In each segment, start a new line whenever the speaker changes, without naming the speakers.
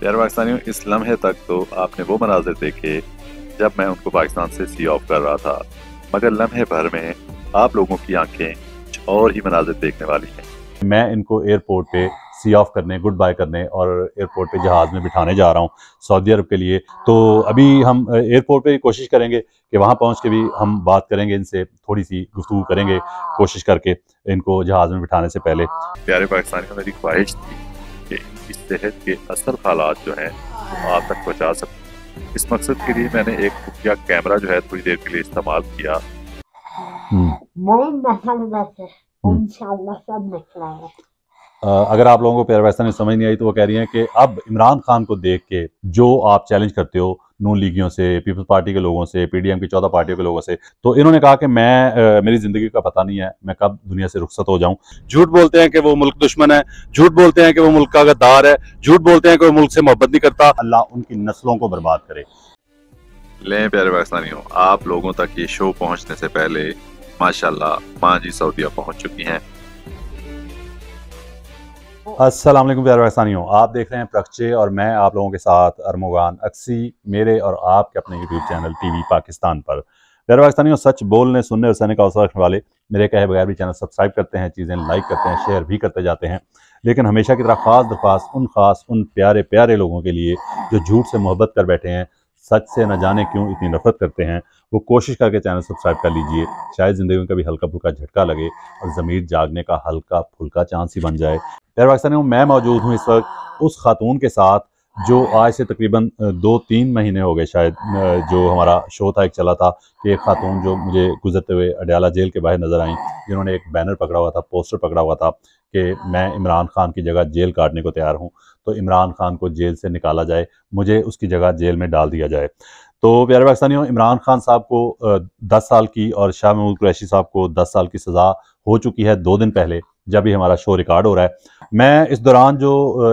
प्यारे पाकिस्तानियों, इस लम्हे तक तो आपने वो मनाजिर देखे जब मैं उनको पाकिस्तान से सी ऑफ कर रहा था, मगर लम्हे भर में आप लोगों की आंखें कुछ और ही मनाजिर देखने वाली हैं।
मैं इनको एयरपोर्ट पे सी ऑफ करने, गुड बाय करने और एयरपोर्ट पे जहाज़ में बिठाने जा रहा हूँ सऊदी अरब के लिए। तो अभी हम एयरपोर्ट पे कोशिश करेंगे कि वहाँ पहुँच के भी हम बात करेंगे, इनसे थोड़ी सी गुफ्तगू करेंगे कोशिश करके इनको जहाज़ में बिठाने से पहले।
प्यारे पाकिस्तानियों, मेरी ख्वाहिश थी कि इनकी सेहत के असल हालात जो हैं वो आप तक पहुँचा सकूँ। इस मकसद के लिए मैंने एक खुफिया कैमरा जो है थोड़ी देर के लिए इस्तेमाल किया।
इंशाअल्लाह सब निकला है। अगर आप लोगों को प्यारे पाकिस्तानी समझ नहीं आई तो वो कह रही हैं कि अब इमरान खान को देख के जो आप चैलेंज करते हो नून लीगियों से, पीपल्स पार्टी के लोगों से, पीडीएम की 14 पार्टियों के लोगों से, तो इन्होंने कहा कि मेरी जिंदगी का पता नहीं है, मैं कब दुनिया से रुखसत हो जाऊं। झूठ बोलते हैं कि वो मुल्क दुश्मन है, झूठ बोलते हैं कि वो मुल्क का गद्दार है, झूठ बोलते हैं कि वो मुल्क से मोहब्बत नहीं करता। अल्लाह उनकी नस्लों को बर्बाद करे।
लें प्यारे पाकिस्तानियों, आप लोगों तक ये शो पहुंचने से पहले माशाल्लाह माँ जी सऊदीया पहुंच चुकी हैं।
अस्सलाम वालेकुम प्यारे पाकिस्तानियों, आप देख रहे हैं प्रक्षे और मैं आप लोगों के साथ अरमुगान अक्सी, मेरे और आपके अपने यूट्यूब चैनल टीवी पाकिस्तान पर। प्यारे पाकिस्तानियों, सच बोलने, सुनने और सहने का हौसला रखने वाले मेरे कहे बगैर भी चैनल सब्सक्राइब करते हैं, चीज़ें लाइक करते हैं, शेयर भी करते जाते हैं। लेकिन हमेशा की तरह ख़ास उन प्यारे प्यारे लोगों के लिए जो झूठ से मोहब्बत कर बैठे हैं, सच से न जाने क्यों इतनी नफरत करते हैं, वो कोशिश करके चैनल सब्सक्राइब कर लीजिए। शायद ज़िंदगी में कभी हल्का फुल्का झटका लगे और ज़मीर जागने का हल्का फुल्का चांस ही बन जाए। प्यारे पाकिस्तानियों, मैं मौजूद हूँ इस वक्त उस खातून के साथ जो आज से तकरीबन 2-3 महीने हो गए शायद, जो हमारा शो था एक चला था कि एक खातून जो मुझे गुजरते हुए अडयाला जेल के बाहर नज़र आई, जिन्होंने एक बैनर पकड़ा हुआ था, पोस्टर पकड़ा हुआ था कि मैं इमरान खान की जगह जेल काटने को तैयार हूँ, तो इमरान खान को जेल से निकाला जाए, मुझे उसकी जगह जेल में डाल दिया जाए। तो प्यारे पाकिस्तानियों, इमरान खान साहब को 10 साल की और शाह महमूद कुरैशी साहब को 10 साल की सज़ा हो चुकी है 2 दिन पहले, जब भी हमारा शो रिकॉर्ड हो रहा है। मैं इस दौरान जो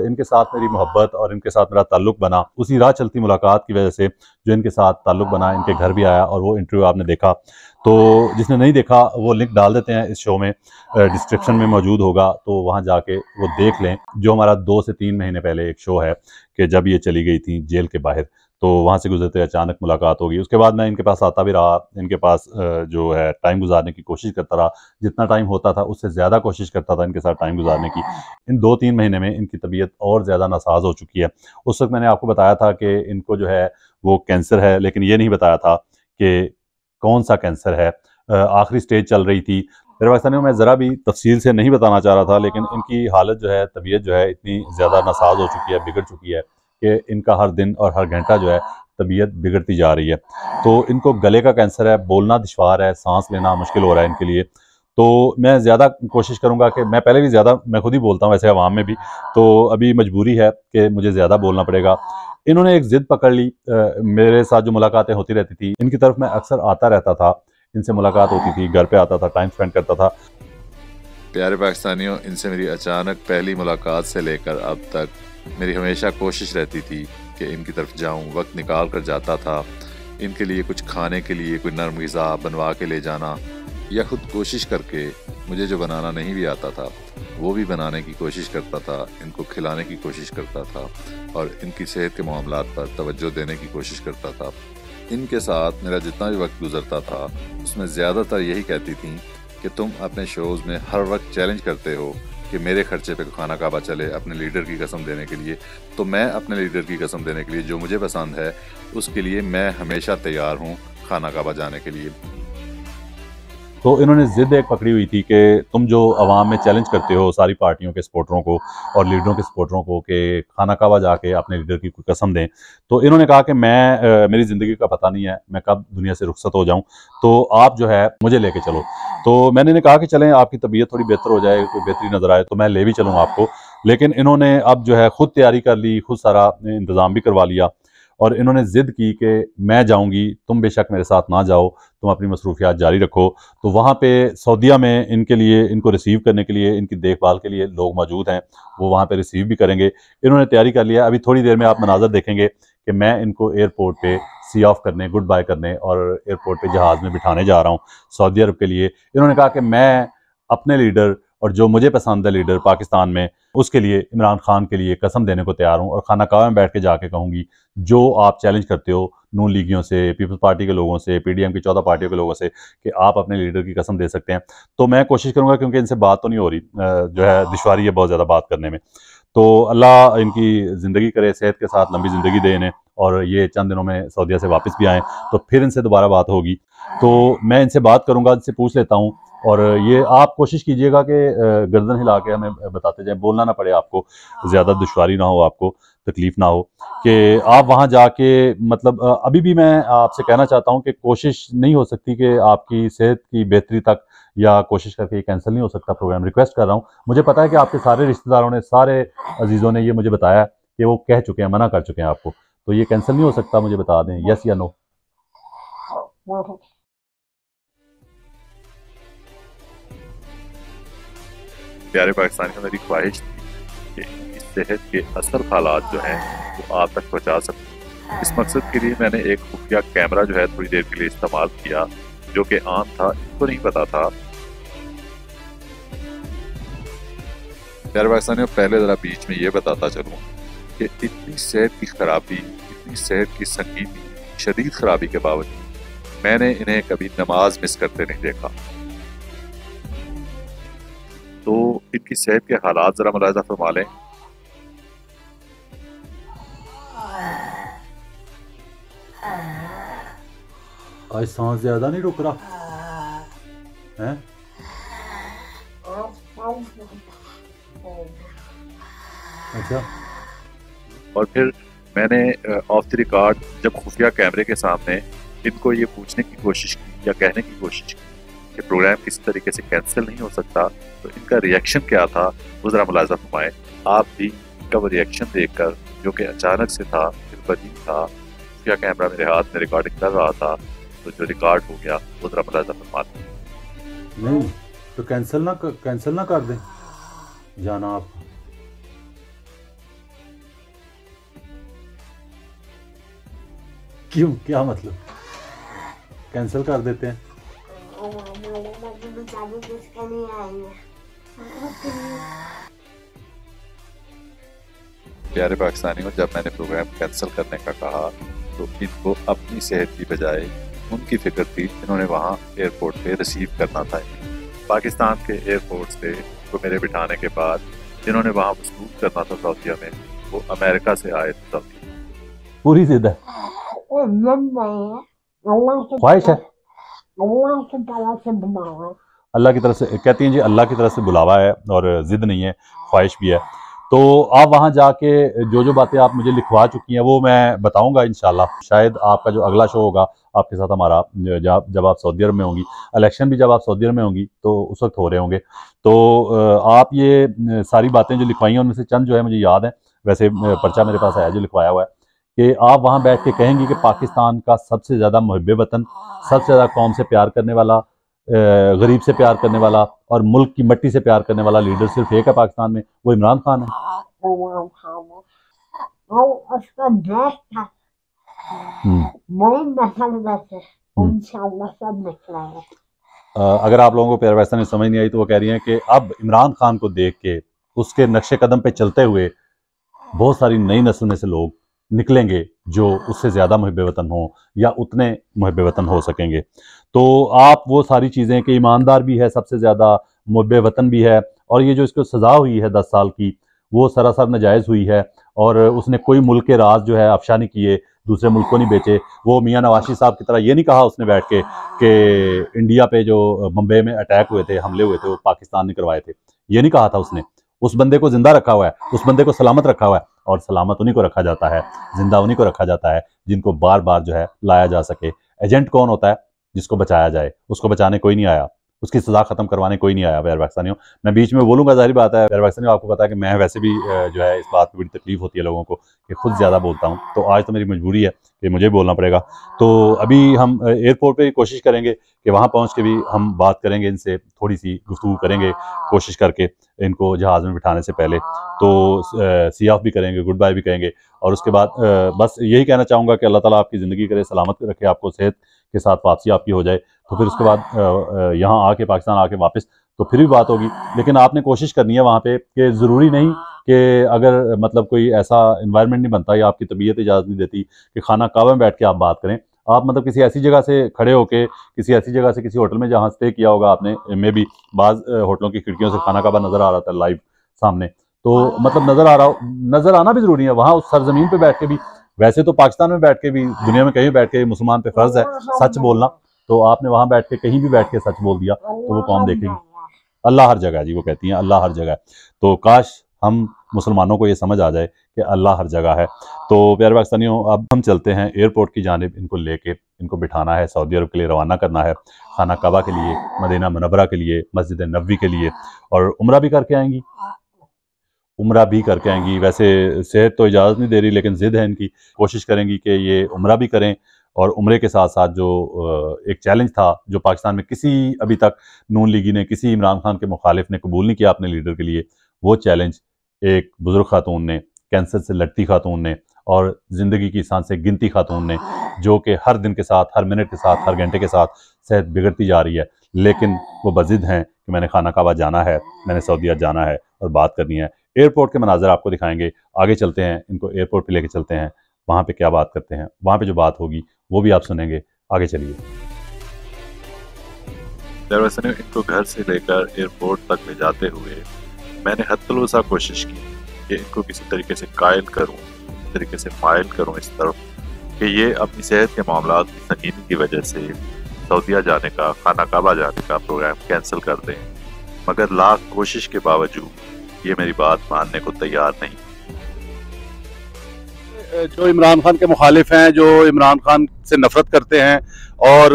इनके साथ मेरी मोहब्बत और इनके साथ मेरा ताल्लुक़ बना, उसी राह चलती मुलाकात की वजह से जो इनके साथ ताल्लुक़ बना, इनके घर भी आया और वो इंटरव्यू आपने देखा। तो जिसने नहीं देखा वो लिंक डाल देते हैं इस शो में, डिस्क्रिप्शन में मौजूद होगा, तो वहाँ जाके वो देख लें। जो हमारा 2 से 3 महीने पहले एक शो है कि जब ये चली गई थी जेल के बाहर, तो वहाँ से गुजरते अचानक मुलाकात होगी। उसके बाद मैं इनके पास आता भी रहा, इनके पास जो है टाइम गुजारने की कोशिश करता रहा, जितना टाइम होता था उससे ज़्यादा कोशिश करता था इनके साथ टाइम गुजारने की। इन 2-3 महीने में इनकी तबीयत और ज़्यादा नासाज हो चुकी है। उस वक्त मैंने आपको बताया था कि इनको जो है वो कैंसर है, लेकिन ये नहीं बताया था कि कौन सा कैंसर है। आखिरी स्टेज चल रही थी। मेरे पाकिस्तानियों, मैं ज़रा भी तफसील से नहीं बताना चाह रहा था, लेकिन इनकी हालत जो है, तबीयत जो है, इतनी ज़्यादा नासाज हो चुकी है, बिगड़ चुकी है कि इनका हर दिन और हर घंटा जो है तबीयत बिगड़ती जा रही है। तो इनको गले का कैंसर है, बोलना दुश्वार है, सांस लेना मुश्किल हो रहा है इनके लिए। तो मैं ज़्यादा कोशिश करूँगा कि मैं पहले भी ज़्यादा मैं खुद ही बोलता हूँ वैसे अवाम में भी, तो अभी मजबूरी है कि मुझे ज़्यादा बोलना पड़ेगा। इन्होंने एक ज़िद पकड़ ली। मेरे साथ जो मुलाकातें होती रहती थी, इनकी तरफ मैं अक्सर आता रहता था, इनसे मुलाकात होती थी, घर पे आता था, टाइम स्पेंड करता था।
प्यारे पाकिस्तानियों, इनसे मेरी अचानक पहली मुलाकात से लेकर अब तक मेरी हमेशा कोशिश रहती थी कि इनकी तरफ जाऊं, वक्त निकाल कर जाता था। इनके लिए कुछ खाने के लिए कोई नरम ग़िज़ा बनवा के ले जाना, या खुद कोशिश करके मुझे जो बनाना नहीं भी आता था वो भी बनाने की कोशिश करता था, इनको खिलाने की कोशिश करता था और इनकी सेहत के मामलात पर तवज्जो देने की कोशिश करता था। इनके साथ मेरा जितना भी वक्त गुजरता था उसमें ज़्यादातर यही कहती थी कि तुम अपने शोज़ में हर वक्त चैलेंज करते हो कि मेरे खर्चे पे खाना काबा चले अपने लीडर की कसम देने के लिए। तो मैं अपने लीडर की कसम देने के लिए, जो मुझे पसंद है उसके लिए मैं हमेशा तैयार हूँ खाना काबा जाने के लिए।
तो इन्होंने ज़िद एक पकड़ी हुई थी कि तुम जो अवाम में चैलेंज करते हो सारी पार्टियों के सपोर्टरों को और लीडरों के सपोर्टरों को कि खाना काबा जाके अपने लीडर की कोई कसम दें, तो इन्होंने कहा कि मेरी ज़िंदगी का पता नहीं है, मैं कब दुनिया से रुखसत हो जाऊं, तो आप जो है मुझे लेके चलो। तो मैंने इन्हें कहा कि चलें, आपकी तबीयत थोड़ी बेहतर हो जाए, कोई बेहतरी नज़र आए तो मैं ले भी चलूँगा आपको। लेकिन इन्होंने अब जो है खुद तैयारी कर ली, खुद सारा इंतज़ाम भी करवा लिया और इन्होंने ज़िद की कि मैं जाऊंगी, तुम बेशक मेरे साथ ना जाओ, तुम अपनी मसरूफियात जारी रखो। तो वहाँ पे सऊदीया में इनके लिए, इनको रिसीव करने के लिए, इनकी देखभाल के लिए लोग मौजूद हैं, वो वहाँ पे रिसीव भी करेंगे। इन्होंने तैयारी कर लिया। अभी थोड़ी देर में आप मनाज़र देखेंगे कि मैं इनको एयरपोर्ट पे सी ऑफ करने, गुड बाय करने और एयरपोर्ट पे जहाज़ में बिठाने जा रहा हूँ सऊदी अरब के लिए। इन्होंने कहा कि मैं अपने लीडर और जो मुझे पसंद है लीडर पाकिस्तान में, उसके लिए इमरान खान के लिए कसम देने को तैयार हूँ और खाना काबा में बैठ के जाके कहूँगी जो आप चैलेंज करते हो नून लीगियों से, पीपल्स पार्टी के लोगों से, PDM की 14 पार्टियों के लोगों से कि आप अपने लीडर की कसम दे सकते हैं, तो मैं कोशिश करूँगा, क्योंकि इनसे बात तो नहीं हो रही, जो है दुश्वारी है बहुत ज़्यादा बात करने में। तो अल्लाह इनकी ज़िंदगी करे, सेहत के साथ लंबी ज़िंदगी दे इन्हें, और ये चंद दिनों में सऊदीया से वापस भी आएँ तो फिर इनसे दोबारा बात होगी। तो मैं इनसे बात करूँगा, इनसे पूछ लेता हूँ, और ये आप कोशिश कीजिएगा कि गर्दन हिला के हमें बताते जाएं, बोलना ना पड़े आपको, ज़्यादा दुश्वारी ना हो, आपको तकलीफ़ ना हो, कि आप वहाँ जाके मतलब अभी भी मैं आपसे कहना चाहता हूँ कि कोशिश नहीं हो सकती कि आपकी सेहत की बेहतरी तक, या कोशिश करके ये कैंसिल नहीं हो सकता प्रोग्राम, रिक्वेस्ट कर रहा हूँ। मुझे पता है कि आपके सारे रिश्तेदारों ने, सारे अजीज़ों ने ये मुझे बताया कि वो कह चुके हैं, मना कर चुके हैं आपको, तो ये कैंसिल नहीं हो सकता, मुझे बता दें यस या नो।
प्यारे पाकिस्तानियों, मेरी ख्वाहिश थी कि इनकी सेहत के असल हालात जो हैं वो आप तक पहुँचा सकूँ। इस मकसद के लिए मैंने एक खुफिया कैमरा जो है थोड़ी देर के लिए इस्तेमाल किया, जो कि आम था, इनको नहीं पता था। प्यारे पाकिस्तानियों, पहले ज़रा बीच में ये बताता चलूँ कि इतनी सेहत की खराबी, इतनी सेहत की संगीनी शदीद खराबी के बावजूद मैंने इन्हें कभी नमाज मिस करते नहीं देखा। तो इनकी सेहत के हालात जरा मुलाहिजा फरमा लें।
आज सांस ज्यादा नहीं रुक रहा है? अच्छा।
और फिर मैंने ऑफ द रिकॉर्ड जब खुफिया कैमरे के सामने इनको ये पूछने की कोशिश की या कहने की कोशिश की कि प्रोग्राम किसी तरीके से कैंसिल नहीं हो सकता, तो इनका रिएक्शन क्या था वो ज़रा मुलाहिजा फरमाएं। आप भी इनका वो रिएक्शन देखकर, जो कि अचानक से था, फिर बदी था, खुफिया कैमरा मेरे हाथ में रिकॉर्डिंग कर रहा था, तो जो रिकॉर्ड हो गया वो ज़रा मुलाहिजा फरमाते।
नहीं तो कैंसिल ना कर दें जाना आप। क्यों, क्या मतलब? कैंसिल कर देते हैं।
प्यारे पाकिस्तानियों, जब मैंने प्रोग्राम कैंसिल करने का कहा तो इनको अपनी सेहत की बजाय उनकी फिक्र थी। इन्होंने वहाँ एयरपोर्ट पे रिसीव करना था। पाकिस्तान के एयरपोर्ट से तो मेरे बिठाने के बाद जिन्होंने वहाँ वसूल करना था सऊदीया में, वो अमेरिका से आए थे।
पूरी जिद है, ख्वाहिश है, अल्लाह की तरफ से कहती हैं जी, अल्लाह की तरफ से बुलावा है और जिद नहीं है, ख्वाहिश भी है। तो आप वहाँ जाके जो बातें आप मुझे लिखवा चुकी हैं वो मैं बताऊंगा इंशाल्लाह। शायद आपका जो अगला शो होगा आपके साथ हमारा, जब आप सऊदी अरब में होंगी, इलेक्शन भी जब आप सऊदी अरब में होंगी तो उस वक्त हो रहे होंगे, तो आप ये सारी बातें जो लिखवाई हैं उनमें से चंद जो है मुझे याद है। वैसे पर्चा मेरे पास आया जो लिखवाया हुआ है कि आप वहाँ बैठ के कहेंगी कि पाकिस्तान का सबसे ज़्यादा मुहिब वतन, सबसे ज़्यादा कौम से प्यार करने वाला, गरीब से प्यार करने वाला और मुल्क की मिट्टी से प्यार करने वाला लीडर सिर्फ एक है पाकिस्तान में, वो इमरान खान है। अगर आप लोगों को प्यारे पाकिस्तानी समझ नहीं आई तो वो कह रही हैं कि अब इमरान खान को देख के, उसके नक्शे कदम पे चलते हुए बहुत सारी नई नस्ल में से लोग निकलेंगे जो उससे ज़्यादा मुहिब वतन हो या उतने मुहिब वतन हो सकेंगे। तो आप वो सारी चीज़ें कि ईमानदार भी है, सबसे ज़्यादा मुहिब वतन भी है, और ये जो इसको सज़ा हुई है 10 साल की वो सरासर नाजायज़ हुई है, और उसने कोई मुल्क के राज जो है अफशा नहीं किए, दूसरे मुल्क को नहीं बेचे। वो मियाँ नवाशी साहब की तरह ये नहीं कहा उसने बैठ के कि इंडिया पे जो बम्बई में अटैक हुए थे, हमले हुए थे, वो पाकिस्तान ने करवाए थे, ये नहीं कहा था उसने। उस बंदे को जिंदा रखा हुआ है, उस बंदे को सलामत रखा हुआ है, और सलामत उन्हीं को रखा जाता है, जिंदा उन्हीं को रखा जाता है जिनको बार बार जो है लाया जा सके। एजेंट कौन होता है? जिसको बचाया जाए, उसको बचाने कोई नहीं आया, उसकी सजा खत्म करवाने कोई नहीं आया। प्यारे पाकिस्तानियों, मैं बीच में बोलूंगा, जाहिर बात है प्यारे पाकिस्तानियों, आपको पता है कि मैं वैसे भी जो है इस बात की बड़ी तकलीफ होती है लोगों को कि खुद ज़्यादा बोलता हूँ, तो आज तो मेरी मजबूरी है कि मुझे बोलना पड़ेगा। तो अभी हम एयरपोर्ट पे कोशिश करेंगे कि वहाँ पहुँच के भी हम बात करेंगे, इनसे थोड़ी सी गुफ्तगू करेंगे कोशिश करके, इनको जहाज़ में बिठाने से पहले तो सी ऑफ भी करेंगे, गुड बाय भी कहेंगे, और उसके बाद बस यही कहना चाहूँगा कि अल्लाह ताला आपकी ज़िंदगी करे, सलामत रखे, आपको सेहत के साथ वापसी आपकी हो जाए। तो फिर उसके बाद यहाँ आके, पाकिस्तान आके वापस तो फिर भी बात होगी। लेकिन आपने कोशिश करनी है वहाँ पे कि ज़रूरी नहीं कि अगर मतलब कोई ऐसा इन्वायरमेंट नहीं बनता या आपकी तबीयत इजाज़त नहीं देती कि खाना काबा में बैठ के आप बात करें, आप मतलब किसी ऐसी जगह से खड़े होके, किसी ऐसी जगह से, किसी होटल में जहाँ स्टे किया होगा आपने, मे बी बाज़ होटलों की खिड़कियों से खाना काबा नज़र आ रहा था लाइव सामने, तो मतलब नज़र आना भी ज़रूरी है वहाँ उस सरजमीन पे बैठ के भी। वैसे तो पाकिस्तान में बैठ के भी, दुनिया में कहीं बैठ के मुसलमान पे फ़र्ज़ है सच बोलना, तो आपने वहाँ बैठ के कहीं भी बैठ के सच बोल दिया तो वो कौम देखेगी। अल्लाह हर जगह है जी, वो कहती हैं अल्लाह हर जगह है। तो काश हम मुसलमानों को ये समझ आ जाए कि अल्लाह हर जगह है। तो प्यारे पाकिस्तानियों, अब हम चलते हैं एयरपोर्ट की जानिब। इनको लेके, इनको बिठाना है, सऊदी अरब के लिए रवाना करना है, खाना काबा के लिए, मदीना मुनव्वरा के लिए, मस्जिद नबवी के लिए, और उम्रा भी करके आएंगी। वैसे सेहत तो इजाज़त नहीं दे रही, लेकिन ज़िद है इनकी, कोशिश करेंगी कि ये उम्रा भी करें। और उम्रे के साथ साथ जो एक चैलेंज था जो पाकिस्तान में किसी अभी तक नून लीगी ने, किसी इमरान खान के मुखालिफ ने कबूल नहीं किया अपने लीडर के लिए, वो चैलेंज एक बुजुर्ग खातून ने, कैंसर से लड़ती खातून ने और ज़िंदगी की सांसें गिनती खातून ने, जो कि हर दिन के साथ, हर मिनट के साथ, हर घंटे के साथ सेहत बिगड़ती जा रही है, लेकिन वो बज़िद हैं कि मैंने खाना काबा जाना है, मैंने सऊदीया जाना है और बात करनी है। एयरपोर्ट के मनाज़र आपको दिखाएंगे, आगे चलते हैं, इनको एयरपोर्ट पे लेके चलते हैं, वहाँ पे क्या बात करते हैं, वहाँ पे जो बात होगी वो भी आप सुनेंगे। आगे चलिए।
दरअसल इनको घर से लेकर एयरपोर्ट तक ले जाते हुए मैंने हत्तुलवसा कोशिश की कि इनको किसी तरीके से कायल करूं, किसी तरीके से मायल करूं इस तरफ कि ये अपनी सेहत के मामलात की संगीनी की वजह से सऊदीया जाने का, खाना काबा जाने का प्रोग्राम कैंसिल कर दें, मगर लाख कोशिश के बावजूद ये मेरी बात मानने को तैयार नहीं।
जो इमरान खान के मुखालिफ हैं, जो इमरान खान से नफरत करते हैं और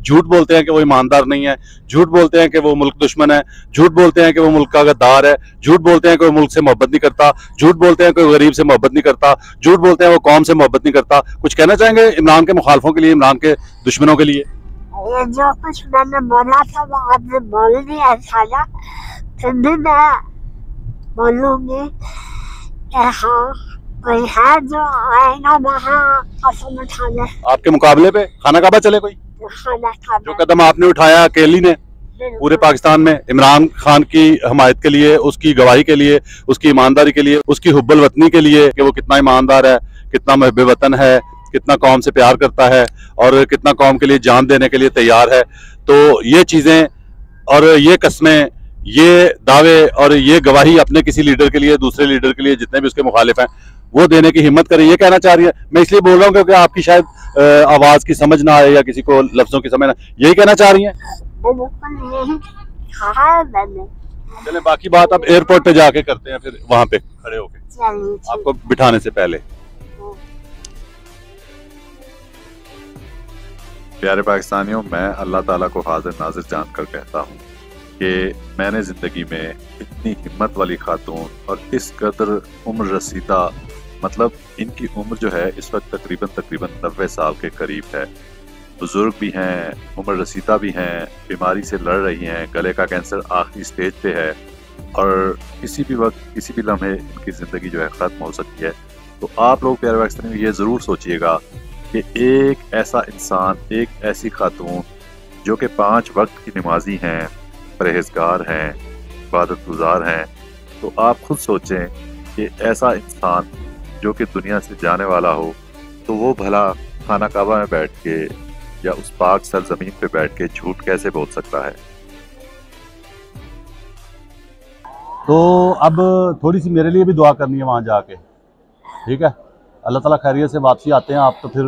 झूठ बोलते हैं कि वो ईमानदार नहीं है, झूठ बोलते हैं कि वो मुल्क दुश्मन है, झूठ बोलते हैं कि वो मुल्क का गद्दार है, झूठ बोलते हैं कि वो मुल्क से मोहब्बत नहीं करता, झूठ बोलते हैं कि वो गरीब से मोहब्बत नहीं करता, झूठ बोलते हैं वो कौम से मोहब्बत नहीं करता। कुछ कहना चाहेंगे इमरान के मुखालिफों के लिए, इमरान के दुश्मनों के लिए?
ये जो कुछ मैंने बोला था वो आपने बोल दिया सारा, फिर भी मैं बोलूंगी कि हाँ कोई है जो आएगा वहाँ कसम उठाने।
आपके मुकाबले पे खाना काबा चले कोई?
खाना काबा
जो कदम आपने उठाया अकेली ने पूरे पाकिस्तान में इमरान खान की हमायत के लिए, उसकी गवाही के लिए, उसकी ईमानदारी के लिए, उसकी हुब्बुल वतनी के लिए कि वो कितना ईमानदार है, कितना मुहब्बे वतन है, कितना कौम से प्यार करता है और कितना कौम के लिए जान देने के लिए तैयार है। तो ये चीज़ें और ये कस्में, ये दावे और ये गवाही अपने किसी लीडर के लिए, दूसरे लीडर के लिए, जितने भी उसके मुखालिफ हैं, वो देने की हिम्मत करें, ये कहना चाह रही है। मैं इसलिए बोल रहा हूँ क्योंकि आपकी शायद आवाज़ की समझ ना आए या किसी को लफ्ज़ों की समझ ना, यही कहना चाह रही हैं? चले बाकी बात अब एयरपोर्ट पे जाके करते हैं, फिर वहाँ पे खड़े होके आपको बिठाने से पहले।
प्यारे पाकिस्तानियों, मैं अल्लाह ताला को हाजिर नाजिर जानकर कहता हूँ कि मैंने ज़िंदगी में इतनी हिम्मत वाली खातून और इस कदर उम्र रसीदा, मतलब इनकी उम्र जो है इस वक्त तकरीबन 90 साल के करीब है, बुज़ुर्ग भी हैं, उम्र रसीदा भी हैं, बीमारी से लड़ रही हैं, गले का कैंसर आखिरी स्टेज पे है और किसी भी वक्त, किसी भी लम्हे इनकी ज़िंदगी जो है ख़त्म हो सकती है। तो आप लोग प्यारे पाकिस्तानी ये ज़रूर सोचिएगा कि एक ऐसा इंसान, एक ऐसी खातून जो कि 5 वक्त की नमाजी हैं, परहेजगार हैं, इबादत गुजार हैं, तो आप खुद सोचें कि ऐसा इंसान जो कि दुनिया से जाने वाला हो, तो वो भला खाना काबा में बैठ के या उस पाक सरजमीन पे बैठ के झूठ कैसे बोल सकता है।
तो अब थोड़ी सी मेरे लिए भी दुआ करनी है वहाँ जाके, ठीक है? अल्लाह ताला खैरियत से वापसी आते हैं आप, तो फिर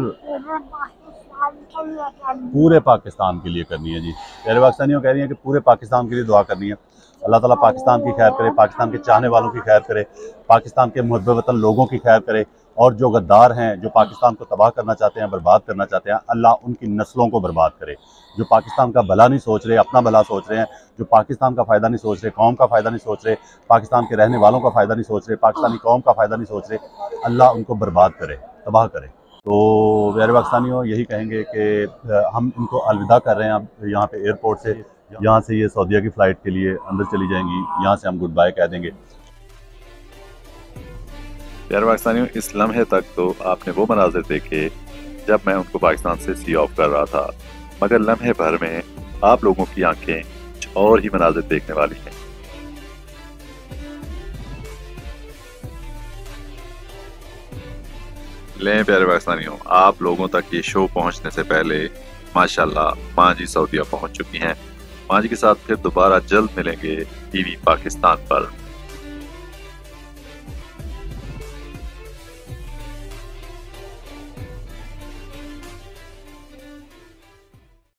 पूरे पाकिस्तान के लिए करनी है जी। प्यारे पाकिस्तानियों कह रही हैं कि पूरे पाकिस्तान के लिए दुआ करनी है। अल्लाह ताला पाकिस्तान की खैर करे, पाकिस्तान के चाहने वालों की खैर करे, पाकिस्तान के मुहब्बे वतन लोगों की खैर करे, और जो गद्दार हैं, जो पाकिस्तान को तबाह करना चाहते हैं, बर्बाद करना चाहते हैं, अल्लाह उनकी नस्लों को बर्बाद करे। जो पाकिस्तान का भला नहीं सोच रहे, अपना भला सोच रहे हैं, जो पाकिस्तान का फ़ायदा नहीं सोच रहे, कौम का फ़ायदा नहीं सोच रहे, पाकिस्तान के रहने वालों का फ़ायदा नहीं सोच रहे, पाकिस्तानी कौम का फ़ायदा नहीं सोच रहे, अल्लाह उनको बर्बाद करे, तबाह करे। तो प्यारे पाकिस्तानियों यही कहेंगे कि हम इनको अलविदा कर रहे हैं अब यहाँ पे एयरपोर्ट से। यहाँ से ये सऊदीया की फ़्लाइट के लिए अंदर चली जाएंगी, यहाँ से हम गुड बाय कह देंगे।
प्यारे पाकिस्तानियों, इस लम्हे तक तो आपने वो मनाजिर देखे जब मैं उनको पाकिस्तान से सी ऑफ कर रहा था, मगर लम्हे भर में आप लोगों की आंखें कुछ और ही मनाजिर देखने वाली हैं। लें प्यारे पाकिस्तानियों, आप लोगों तक ये शो पहुंचने से पहले माशाल्लाह माँ जी सऊदीया पहुंच चुकी हैं। माँ जी के साथ फिर दोबारा जल्द मिलेंगे टीवी पाकिस्तान पर।